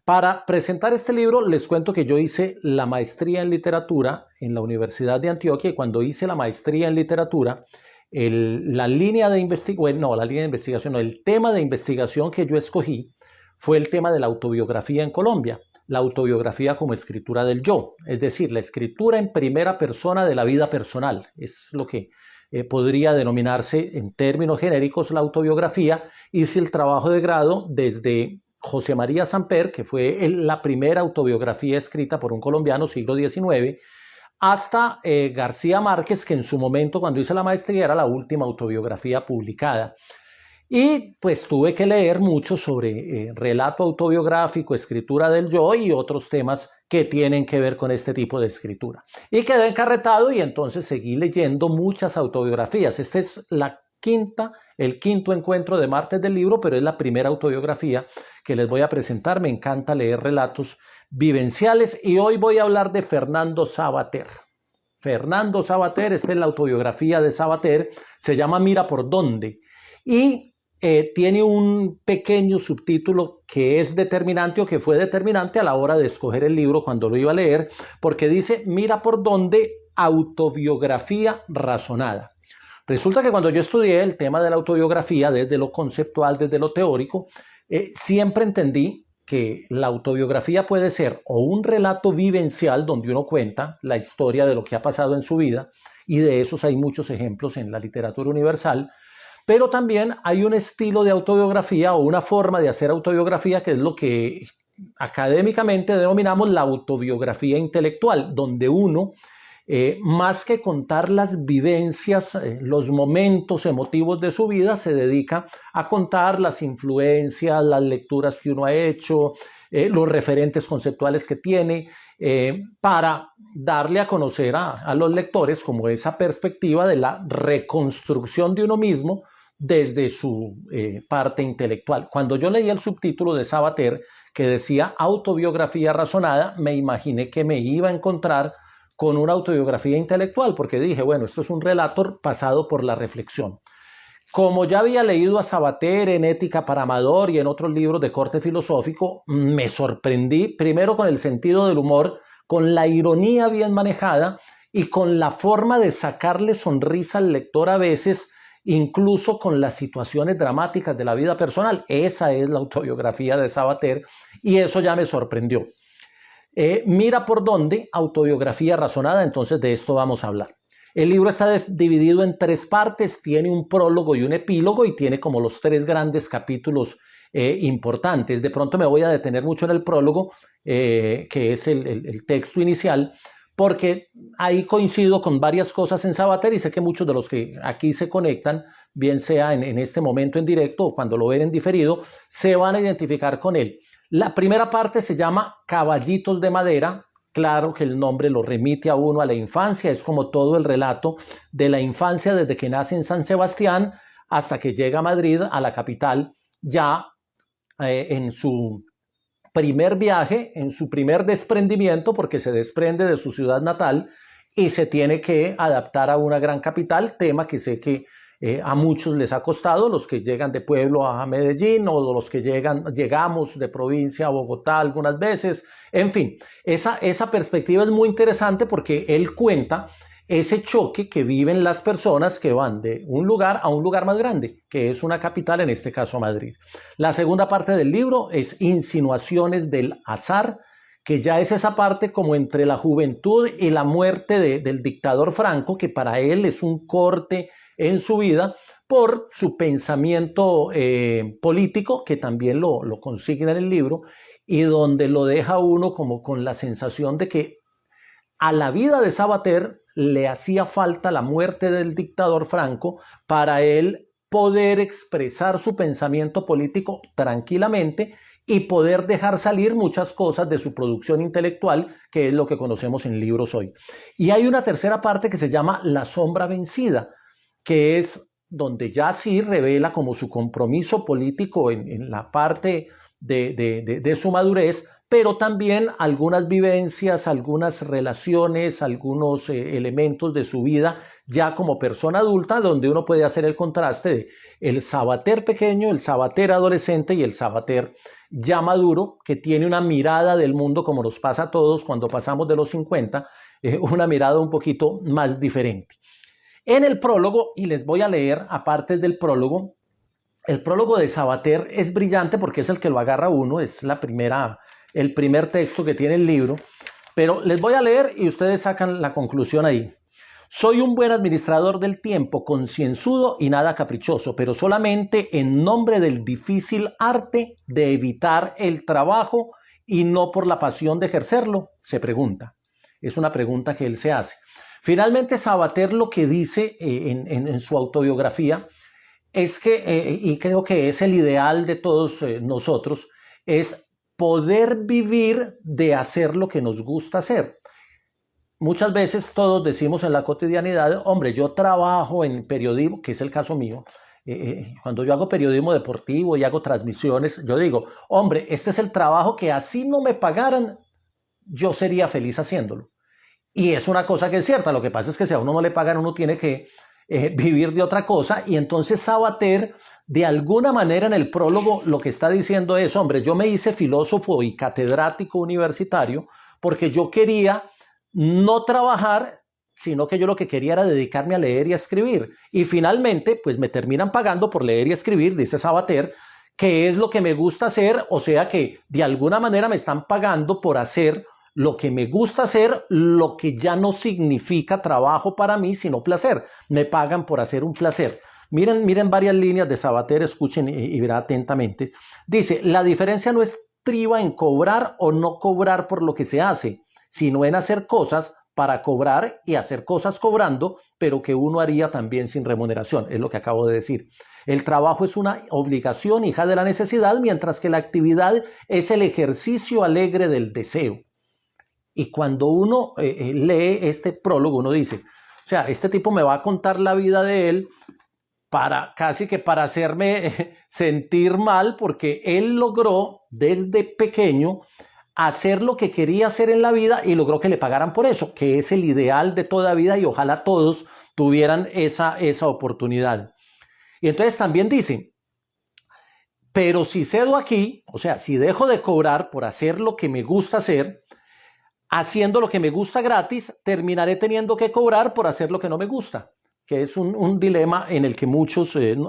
Para presentar este libro les cuento que yo hice la maestría en literatura en la Universidad de Antioquia y cuando hice la maestría en literatura, la línea de investigación, no, la línea de investigación, no, el tema de investigación que yo escogí fue el tema de la autobiografía en Colombia, la autobiografía como escritura del yo, es decir, la escritura en primera persona de la vida personal, es lo que podría denominarse en términos genéricos la autobiografía. Hice el trabajo de grado desde José María Samper, que fue la primera autobiografía escrita por un colombiano, siglo XIX, hasta García Márquez, que en su momento, cuando hice la maestría, era la última autobiografía publicada. Y pues tuve que leer mucho sobre relato autobiográfico, escritura del yo y otros temas que tienen que ver con este tipo de escritura. Y quedé encarretado y entonces seguí leyendo muchas autobiografías. Este es el quinto encuentro de martes del libro, pero es la primera autobiografía que les voy a presentar. Me encanta leer relatos vivenciales y hoy voy a hablar de Fernando Savater. Fernando Savater, esta es la autobiografía de Savater, se llama Mira por dónde y tiene un pequeño subtítulo que es determinante o que fue determinante a la hora de escoger el libro cuando lo iba a leer, porque dice Mira por dónde, autobiografía razonada. Resulta que cuando yo estudié el tema de la autobiografía desde lo conceptual, desde lo teórico, siempre entendí que la autobiografía puede ser o un relato vivencial donde uno cuenta la historia de lo que ha pasado en su vida, y de esos hay muchos ejemplos en la literatura universal, pero también hay un estilo de autobiografía o una forma de hacer autobiografía que es lo que académicamente denominamos la autobiografía intelectual, donde uno, más que contar las vivencias, los momentos emotivos de su vida, se dedica a contar las influencias, las lecturas que uno ha hecho, los referentes conceptuales que tiene, para darle a conocer a los lectores como esa perspectiva de la reconstrucción de uno mismo desde su parte intelectual. Cuando yo leí el subtítulo de Savater que decía autobiografía razonada, me imaginé que me iba a encontrar con una autobiografía intelectual, porque dije, bueno, esto es un relato pasado por la reflexión. Como ya había leído a Savater en Ética para Amador y en otros libros de corte filosófico, me sorprendí primero con el sentido del humor, con la ironía bien manejada y con la forma de sacarle sonrisa al lector a veces, incluso con las situaciones dramáticas de la vida personal. Esa es la autobiografía de Savater y eso ya me sorprendió. Mira por dónde, autobiografía razonada, entonces de esto vamos a hablar. El libro está dividido en 3 partes, tiene un prólogo y un epílogo y tiene como los 3 grandes capítulos importantes. De pronto me voy a detener mucho en el prólogo, que es el texto inicial, porque ahí coincido con varias cosas en Savater y sé que muchos de los que aquí se conectan, bien sea en este momento en directo o cuando lo ven en diferido, se van a identificar con él. La primera parte se llama Caballitos de Madera. Claro que el nombre lo remite a uno a la infancia, es como todo el relato de la infancia desde que nace en San Sebastián hasta que llega a Madrid, a la capital, ya en su primer viaje, en su primer desprendimiento, porque se desprende de su ciudad natal y se tiene que adaptar a una gran capital, tema que sé que a muchos les ha costado, los que llegan de pueblo a Medellín o los que llegamos de provincia a Bogotá algunas veces. En fin, esa perspectiva es muy interesante porque él cuenta ese choque que viven las personas que van de un lugar a un lugar más grande, que es una capital, en este caso Madrid. La segunda parte del libro es Insinuaciones del azar, que ya es esa parte como entre la juventud y la muerte del dictador Franco, que para él es un corte en su vida por su pensamiento político, que también lo consigna en el libro, y donde lo deja uno como con la sensación de que a la vida de Savater le hacía falta la muerte del dictador Franco para él poder expresar su pensamiento político tranquilamente y poder dejar salir muchas cosas de su producción intelectual, que es lo que conocemos en libros hoy. Y hay una tercera parte que se llama La sombra vencida, que es donde ya sí revela como su compromiso político en la parte de su madurez, pero también algunas vivencias, algunas relaciones, algunos elementos de su vida ya como persona adulta, donde uno puede hacer el contraste de el Sabater pequeño, el Sabater adolescente y el Sabater ya maduro, que tiene una mirada del mundo como nos pasa a todos cuando pasamos de los 50, una mirada un poquito más diferente. En el prólogo, y les voy a leer aparte del prólogo, el prólogo de Sabater es brillante porque es el que lo agarra uno, es el primer texto que tiene el libro, pero les voy a leer y ustedes sacan la conclusión ahí. Soy un buen administrador del tiempo, concienzudo y nada caprichoso, pero solamente en nombre del difícil arte de evitar el trabajo y no por la pasión de ejercerlo, se pregunta. Es una pregunta que él se hace. Finalmente, Sabater lo que dice en su autobiografía es que, y creo que es el ideal de todos nosotros, es poder vivir de hacer lo que nos gusta hacer. Muchas veces todos decimos en la cotidianidad, hombre, yo trabajo en periodismo, que es el caso mío, cuando yo hago periodismo deportivo y hago transmisiones, yo digo, hombre, este es el trabajo que así no me pagaran, yo sería feliz haciéndolo. Y es una cosa que es cierta, lo que pasa es que si a uno no le pagan, uno tiene que vivir de otra cosa, y entonces Sabater, de alguna manera en el prólogo, lo que está diciendo es, hombre, yo me hice filósofo y catedrático universitario porque yo quería no trabajar, sino que yo lo que quería era dedicarme a leer y a escribir. Y finalmente, pues me terminan pagando por leer y escribir, dice Sabater, que es lo que me gusta hacer, o sea que de alguna manera me están pagando por hacer lo que me gusta hacer, lo que ya no significa trabajo para mí, sino placer. Me pagan por hacer un placer. Miren varias líneas de Sabater, escuchen y verán atentamente. Dice, la diferencia no estriba en cobrar o no cobrar por lo que se hace, sino en hacer cosas para cobrar y hacer cosas cobrando, pero que uno haría también sin remuneración, es lo que acabo de decir. El trabajo es una obligación, hija de la necesidad, mientras que la actividad es el ejercicio alegre del deseo. Y cuando uno lee este prólogo, uno dice, o sea, este tipo me va a contar la vida de él casi que para hacerme sentir mal, porque él logró desde pequeño hacer lo que quería hacer en la vida y logró que le pagaran por eso, que es el ideal de toda vida, y ojalá todos tuvieran esa oportunidad. Y entonces también dice, pero si cedo aquí, o sea, si dejo de cobrar por hacer lo que me gusta hacer, haciendo lo que me gusta gratis, terminaré teniendo que cobrar por hacer lo que no me gusta, que es un dilema en el que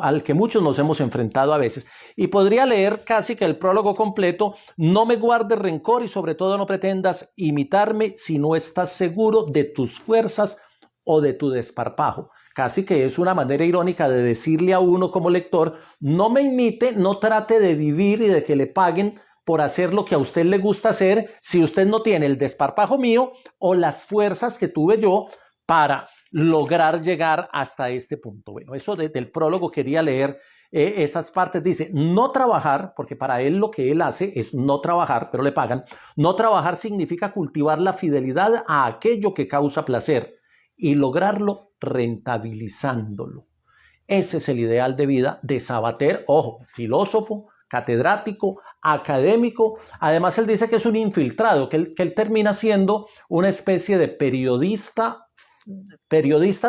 al que muchos nos hemos enfrentado a veces. Y podría leer casi que el prólogo completo: no me guardes rencor y sobre todo no pretendas imitarme si no estás seguro de tus fuerzas o de tu desparpajo. Casi que es una manera irónica de decirle a uno como lector, no me imite, no trate de vivir y de que le paguen por hacer lo que a usted le gusta hacer, si usted no tiene el desparpajo mío o las fuerzas que tuve yo para lograr llegar hasta este punto. Bueno, eso del prólogo quería leer esas partes. Dice, no trabajar, porque para él lo que él hace es no trabajar, pero le pagan. No trabajar significa cultivar la fidelidad a aquello que causa placer y lograrlo rentabilizándolo. Ese es el ideal de vida de Sabater, ojo, filósofo, catedrático, académico. Además, él dice que es un infiltrado, que él termina siendo una especie de periodista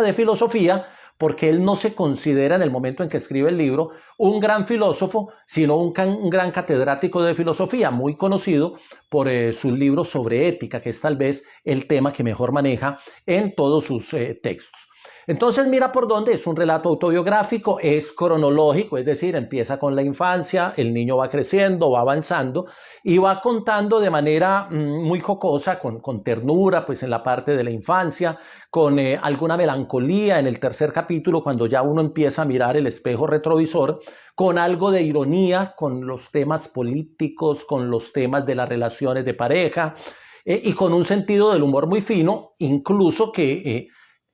de filosofía, porque él no se considera en el momento en que escribe el libro un gran filósofo, sino un gran catedrático de filosofía, muy conocido por sus libros sobre ética, que es tal vez el tema que mejor maneja en todos sus textos. Entonces mira por dónde es un relato autobiográfico, es cronológico, es decir, empieza con la infancia, el niño va creciendo, va avanzando y va contando de manera muy jocosa, con ternura, pues en la parte de la infancia, con alguna melancolía en el tercer capítulo, cuando ya uno empieza a mirar el espejo retrovisor, con algo de ironía, con los temas políticos, con los temas de las relaciones de pareja y con un sentido del humor muy fino, incluso que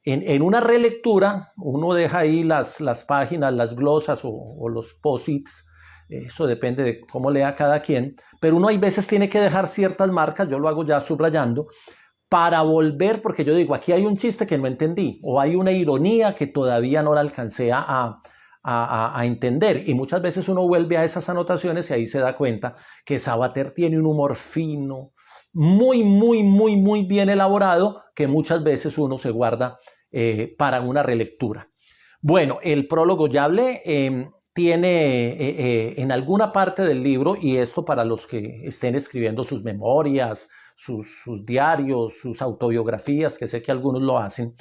en una relectura uno deja ahí las páginas, las glosas o los posits, eso depende de cómo lea cada quien, pero uno hay veces tiene que dejar ciertas marcas, yo lo hago ya subrayando, para volver, porque yo digo, aquí hay un chiste que no entendí, o hay una ironía que todavía no la alcancé a a entender. Y muchas veces uno vuelve a esas anotaciones y ahí se da cuenta que Sabater tiene un humor fino, muy bien elaborado, que muchas veces uno se guarda para una relectura. Bueno, el prólogo ya hablé. Tiene en alguna parte del libro, y esto para los que estén escribiendo sus memorias, sus diarios, sus autobiografías, que sé que algunos lo hacen,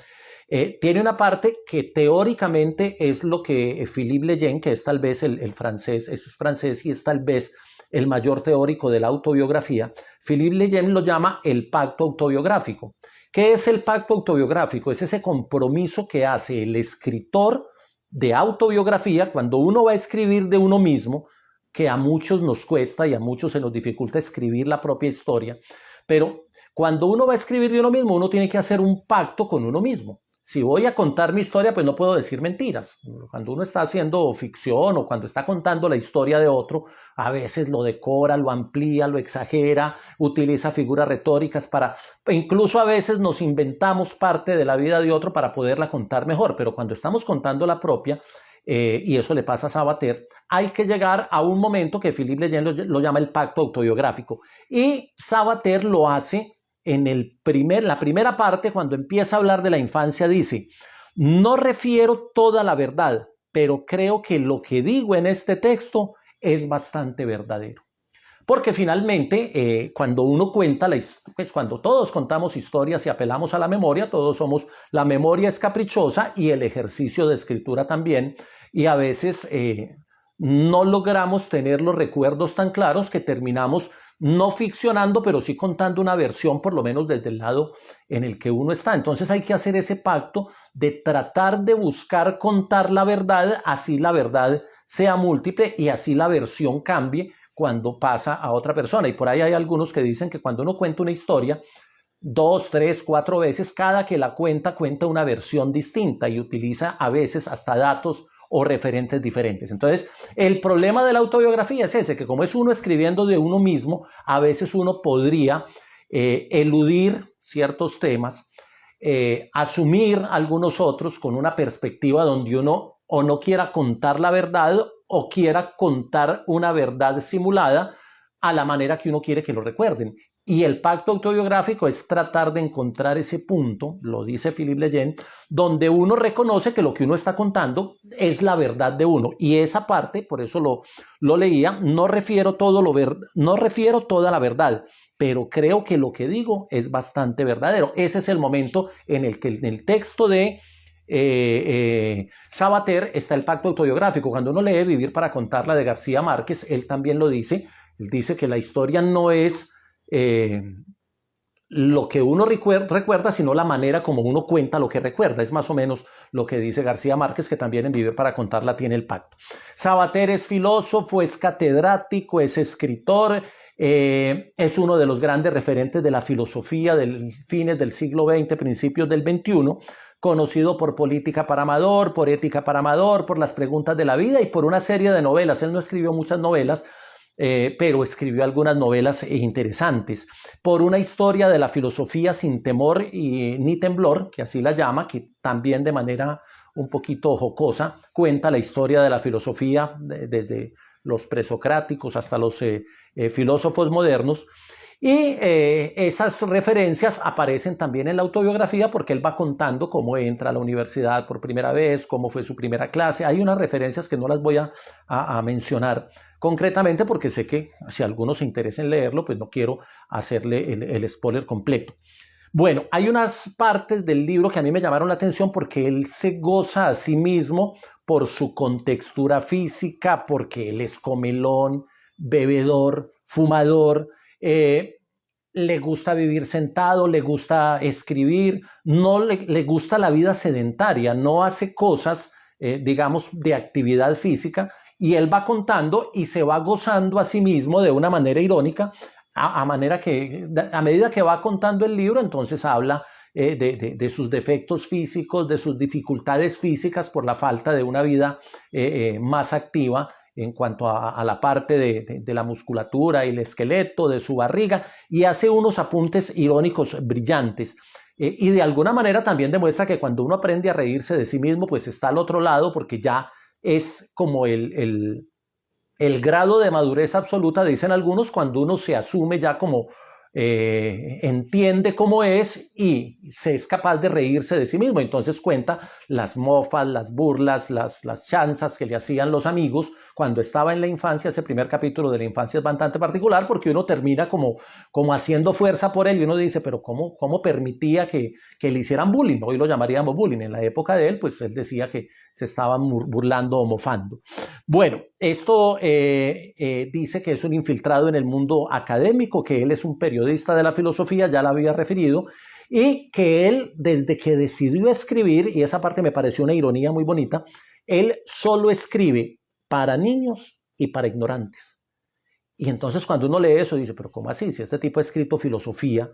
tiene una parte que teóricamente es lo que Philippe Lejeune, que es tal vez el francés, es francés y es tal vez el mayor teórico de la autobiografía, Philippe Lejeune lo llama el pacto autobiográfico. ¿Qué es el pacto autobiográfico? Es ese compromiso que hace el escritor de autobiografía cuando uno va a escribir de uno mismo, que a muchos nos cuesta y a muchos se nos dificulta escribir la propia historia, pero cuando uno va a escribir de uno mismo, uno tiene que hacer un pacto con uno mismo. Si voy a contar mi historia, pues no puedo decir mentiras. Cuando uno está haciendo ficción o cuando está contando la historia de otro, a veces lo decora, lo amplía, lo exagera, utiliza figuras retóricas incluso a veces nos inventamos parte de la vida de otro para poderla contar mejor. Pero cuando estamos contando la propia, y eso le pasa a Sabater, hay que llegar a un momento que Philippe Lejeune lo llama el pacto autobiográfico. Y Sabater lo hace en la primera parte, cuando empieza a hablar de la infancia, dice: no refiero toda la verdad, pero creo que lo que digo en este texto es bastante verdadero. Porque finalmente, cuando uno cuenta, pues cuando todos contamos historias y apelamos a la memoria, la memoria es caprichosa y el ejercicio de escritura también, y a veces no logramos tener los recuerdos tan claros que terminamos no ficcionando, pero sí contando una versión, por lo menos desde el lado en el que uno está. Entonces hay que hacer ese pacto de tratar de buscar contar la verdad, así la verdad sea múltiple y así la versión cambie cuando pasa a otra persona. Y por ahí hay algunos que dicen que cuando uno cuenta una historia 2, 3, 4 veces, cada que la cuenta una versión distinta y utiliza a veces hasta datos o referentes diferentes. Entonces, el problema de la autobiografía es ese, que como es uno escribiendo de uno mismo, a veces uno podría eludir ciertos temas, asumir algunos otros con una perspectiva donde uno o no quiera contar la verdad o quiera contar una verdad simulada a la manera que uno quiere que lo recuerden. Y el pacto autobiográfico es tratar de encontrar ese punto, lo dice Philippe Lejeune, donde uno reconoce que lo que uno está contando es la verdad de uno. Y esa parte, por eso lo leía, no refiero toda la verdad, pero creo que lo que digo es bastante verdadero. Ese es el momento en el que en el texto de Sabater está el pacto autobiográfico. Cuando uno lee Vivir para contarla de García Márquez, él también lo dice. Él dice que la historia no es lo que uno recuerda, sino la manera como uno cuenta lo que recuerda. Es más o menos lo que dice García Márquez, que también en Vivir para contarla tiene el pacto. Sabater es filósofo, es catedrático, es escritor, es uno de los grandes referentes de la filosofía del fines del siglo XX, principios del XXI, conocido por Política para Amador, por Ética para Amador, por Las preguntas de la vida y por una serie de novelas. Él no escribió muchas novelas, pero escribió algunas novelas interesantes. Por una historia de la filosofía sin temor ni temblor, que así la llama, que también de manera un poquito jocosa cuenta la historia de la filosofía desde los presocráticos hasta los filósofos modernos. Y esas referencias aparecen también en la autobiografía porque él va contando cómo entra a la universidad por primera vez, cómo fue su primera clase. Hay unas referencias que no las voy a mencionar concretamente porque sé que si alguno se interesa en leerlo, pues no quiero hacerle el spoiler completo. Bueno, hay unas partes del libro que a mí me llamaron la atención porque él se goza a sí mismo por su contextura física, porque él es comelón, bebedor, fumador, le gusta vivir sentado, le gusta escribir, no le gusta la vida sedentaria, no hace cosas, digamos, de actividad física, y él va contando y se va gozando a sí mismo de una manera irónica, a medida que va contando el libro, entonces habla de sus defectos físicos, de sus dificultades físicas por la falta de una vida más activa, en cuanto a la parte de la musculatura y el esqueleto, de su barriga, y hace unos apuntes irónicos brillantes. Y de alguna manera también demuestra que cuando uno aprende a reírse de sí mismo, pues está al otro lado, porque ya es como el grado de madurez absoluta, dicen algunos, cuando uno se asume ya como entiende cómo es y se es capaz de reírse de sí mismo. Entonces cuenta las mofas, las burlas, las chanzas que le hacían los amigos cuando estaba en la infancia. Ese primer capítulo de la infancia es bastante particular porque uno termina como haciendo fuerza por él y uno dice, pero ¿cómo permitía que le hicieran bullying? Hoy lo llamaríamos bullying. En la época de él, pues él decía que se estaban burlando o mofando. Bueno, esto dice que es un infiltrado en el mundo académico, que él es un periodista de la filosofía, ya lo había referido, y que él, desde que decidió escribir, y esa parte me pareció una ironía muy bonita, él solo escribe para niños y para ignorantes. Y entonces cuando uno lee eso dice, pero ¿cómo así? Si este tipo ha escrito filosofía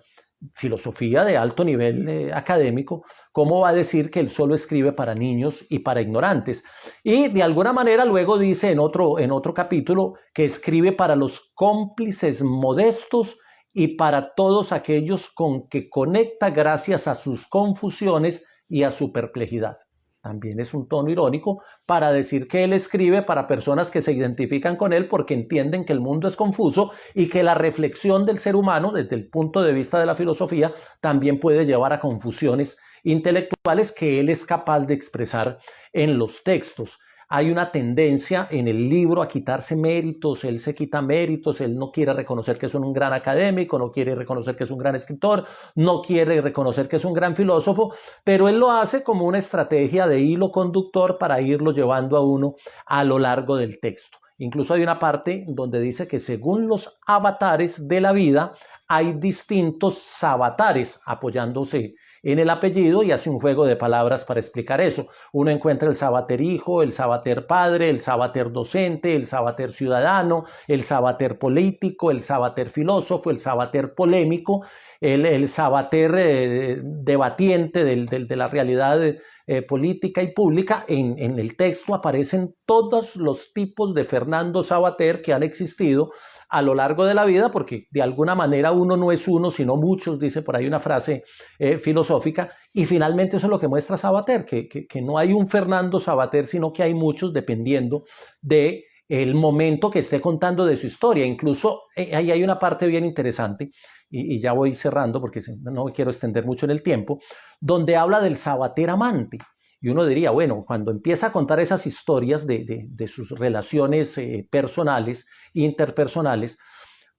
de alto nivel académico, ¿cómo va a decir que él solo escribe para niños y para ignorantes? Y de alguna manera luego dice en otro capítulo que escribe para los cómplices modestos y para todos aquellos con que conecta gracias a sus confusiones y a su perplejidad. También es un tono irónico para decir que él escribe para personas que se identifican con él porque entienden que el mundo es confuso y que la reflexión del ser humano, desde el punto de vista de la filosofía, también puede llevar a confusiones intelectuales que él es capaz de expresar en los textos. Hay una tendencia en el libro a quitarse méritos, él se quita méritos, él no quiere reconocer que es un gran académico, no quiere reconocer que es un gran escritor, no quiere reconocer que es un gran filósofo, pero él lo hace como una estrategia de hilo conductor para irlo llevando a uno a lo largo del texto. Incluso hay una parte donde dice que según los avatares de la vida hay distintos savatares, apoyándose en el apellido, y hace un juego de palabras para explicar eso. Uno encuentra el sabater hijo, el sabater padre, el sabater docente, el sabater ciudadano, el sabater político, el sabater filósofo, el sabater polémico, el sabater debatiente de la realidad política y pública. En el texto aparecen todos los tipos de Fernando Savater que han existido a lo largo de la vida, porque de alguna manera uno no es uno, sino muchos, dice por ahí una frase filosófica, y finalmente eso es lo que muestra Savater, que no hay un Fernando Savater, sino que hay muchos dependiendo de el momento que esté contando de su historia. Incluso ahí hay una parte bien interesante, y ya voy cerrando porque no me quiero extender mucho en el tiempo, donde habla del Savater amante. Y uno diría, bueno, cuando empieza a contar esas historias de sus relaciones personales, interpersonales,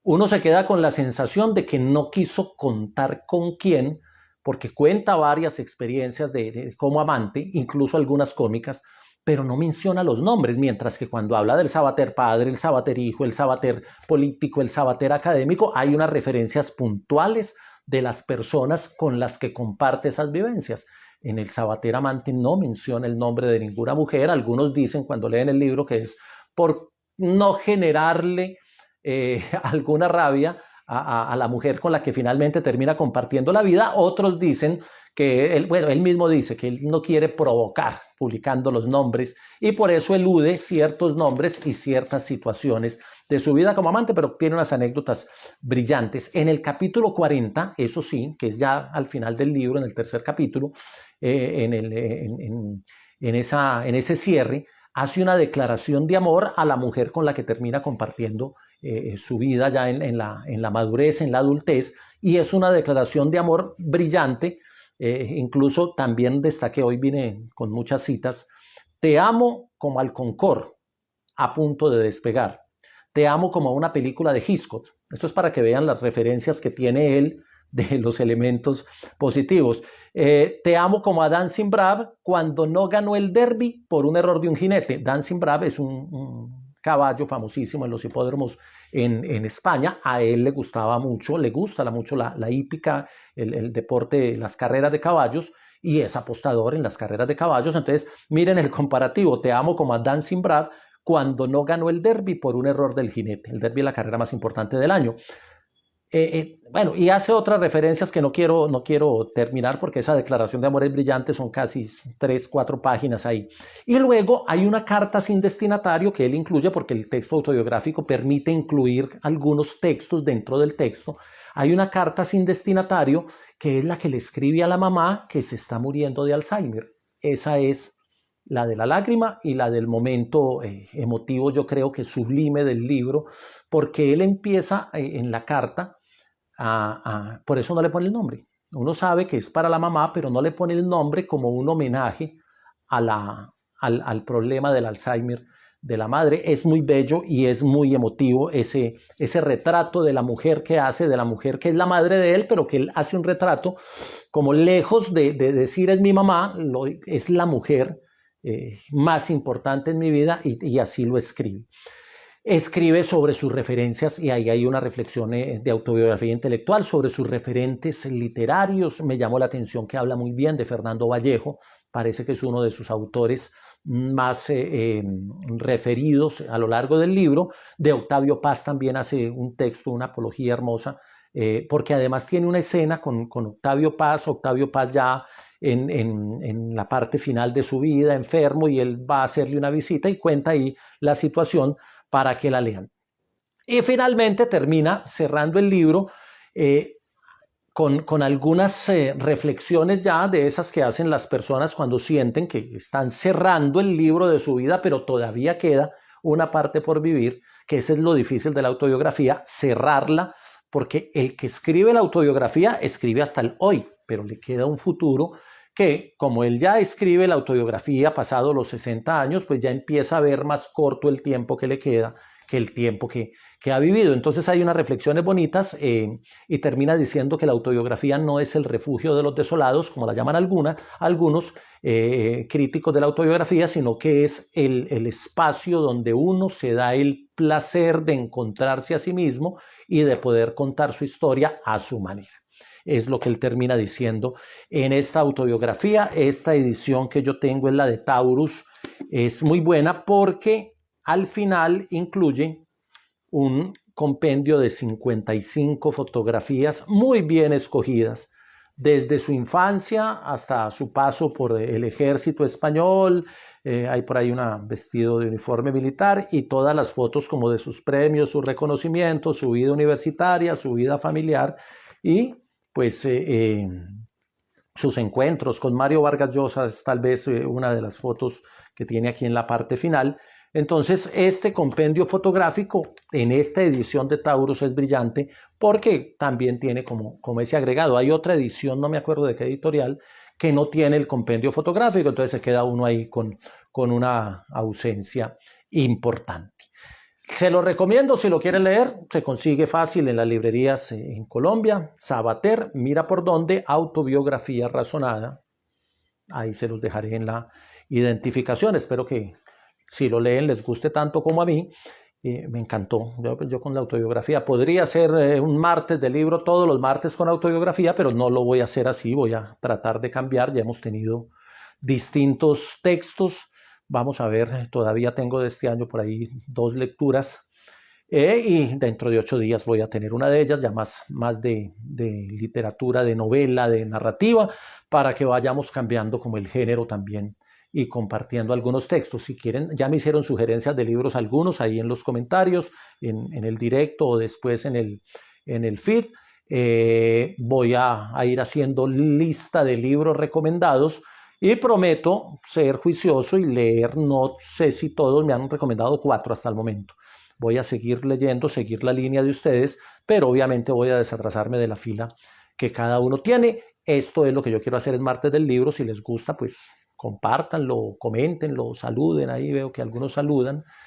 uno se queda con la sensación de que no quiso contar con quién, porque cuenta varias experiencias como amante, incluso algunas cómicas, pero no menciona los nombres, mientras que cuando habla del Savater padre, el Savater hijo, el Savater político, el Savater académico, hay unas referencias puntuales de las personas con las que comparte esas vivencias. En el Savater amante no menciona el nombre de ninguna mujer. Algunos dicen cuando leen el libro que es por no generarle alguna rabia a la mujer con la que finalmente termina compartiendo la vida. Otros dicen que él mismo dice que él no quiere provocar publicando los nombres y por eso elude ciertos nombres y ciertas situaciones de su vida como amante, pero tiene unas anécdotas brillantes. En el capítulo 40, eso sí, que es ya al final del libro, en el tercer capítulo, en ese cierre, hace una declaración de amor a la mujer con la que termina compartiendo su vida ya en la madurez, en la adultez, y es una declaración de amor brillante. Incluso también destaqué, hoy vine con muchas citas: te amo como al Concorde a punto de despegar, te amo como a una película de Hitchcock. Esto es para que vean las referencias que tiene él de los elementos positivos. Te amo como a Dancing Brave cuando no ganó el derby por un error de un jinete. Dancing Brave es un caballo famosísimo en los hipódromos en España. A él le gustaba mucho, le gusta mucho la hípica, el deporte, las carreras de caballos, y es apostador en las carreras de caballos. Entonces, miren el comparativo: te amo como a Dancing Brave cuando no ganó el derby por un error del jinete. El derby es la carrera más importante del año. Bueno, y hace otras referencias que no quiero terminar porque esa declaración de amor es brillante, son casi 3-4 páginas ahí. Y luego hay una carta sin destinatario que él incluye porque el texto autobiográfico permite incluir algunos textos dentro del texto. Hay una carta sin destinatario que es la que le escribe a la mamá que se está muriendo de Alzheimer. Esa es la de la lágrima y la del momento emotivo, yo creo que sublime del libro, porque él empieza en la carta, por eso no le pone el nombre. Uno sabe que es para la mamá, pero no le pone el nombre como un homenaje al problema del Alzheimer de la madre. Es muy bello y es muy emotivo ese retrato de la mujer que hace, de la mujer que es la madre de él, pero que él hace un retrato como lejos de decir es mi mamá, es la mujer más importante en mi vida, y así lo escribe. Escribe sobre sus referencias, y ahí hay una reflexión de autobiografía intelectual sobre sus referentes literarios. Me llamó la atención que habla muy bien de Fernando Vallejo, parece que es uno de sus autores más referidos a lo largo del libro. De Octavio Paz también hace un texto, una apología hermosa, porque además tiene una escena con Octavio Paz ya en la parte final de su vida, enfermo, y él va a hacerle una visita y cuenta ahí la situación para que la lean. Y finalmente termina cerrando el libro con algunas reflexiones ya de esas que hacen las personas cuando sienten que están cerrando el libro de su vida, pero todavía queda una parte por vivir, que ese es lo difícil de la autobiografía, cerrarla, porque el que escribe la autobiografía escribe hasta el hoy, pero le queda un futuro que, como él ya escribe la autobiografía pasado los 60 años, pues ya empieza a ver más corto el tiempo que le queda que el tiempo que ha vivido. Entonces hay unas reflexiones bonitas y termina diciendo que la autobiografía no es el refugio de los desolados, como la llaman algunos críticos de la autobiografía, sino que es el espacio donde uno se da el placer de encontrarse a sí mismo y de poder contar su historia a su manera. Es lo que él termina diciendo en esta autobiografía. Esta edición que yo tengo es la de Taurus. Es muy buena porque al final incluye un compendio de 55 fotografías muy bien escogidas, desde su infancia hasta su paso por el ejército español. Hay por ahí un vestido de uniforme militar, y todas las fotos como de sus premios, sus reconocimientos, su vida universitaria, su vida familiar, y pues sus encuentros con Mario Vargas Llosa es tal vez una de las fotos que tiene aquí en la parte final. Entonces, este compendio fotográfico en esta edición de Taurus es brillante porque también tiene como ese agregado. Hay otra edición, no me acuerdo de qué editorial, que no tiene el compendio fotográfico, entonces se queda uno ahí con una ausencia importante. Se lo recomiendo si lo quieren leer, se consigue fácil en las librerías en Colombia. Sabater, Mira por dónde, autobiografía razonada. Ahí se los dejaré en la identificación. Espero que si lo leen les guste tanto como a mí. Me encantó. Yo con la autobiografía podría hacer un martes de libro, todos los martes con autobiografía, pero no lo voy a hacer así. Voy a tratar de cambiar. Ya hemos tenido distintos textos. Vamos a ver, todavía tengo de este año por ahí 2 lecturas. Y dentro de 8 días voy a tener una de ellas, ya más de literatura, de novela, de narrativa, para que vayamos cambiando como el género también y compartiendo algunos textos. Si quieren, ya me hicieron sugerencias de libros algunos ahí en los comentarios, en el directo o después en el feed. Voy a ir haciendo lista de libros recomendados y prometo ser juicioso y leer, no sé si todos, me han recomendado 4 hasta el momento. Voy a seguir leyendo, seguir la línea de ustedes, pero obviamente voy a desatrasarme de la fila que cada uno tiene. Esto es lo que yo quiero hacer en Martes del Libro. Si les gusta, pues compártanlo, coméntenlo, saluden. Ahí veo que algunos saludan.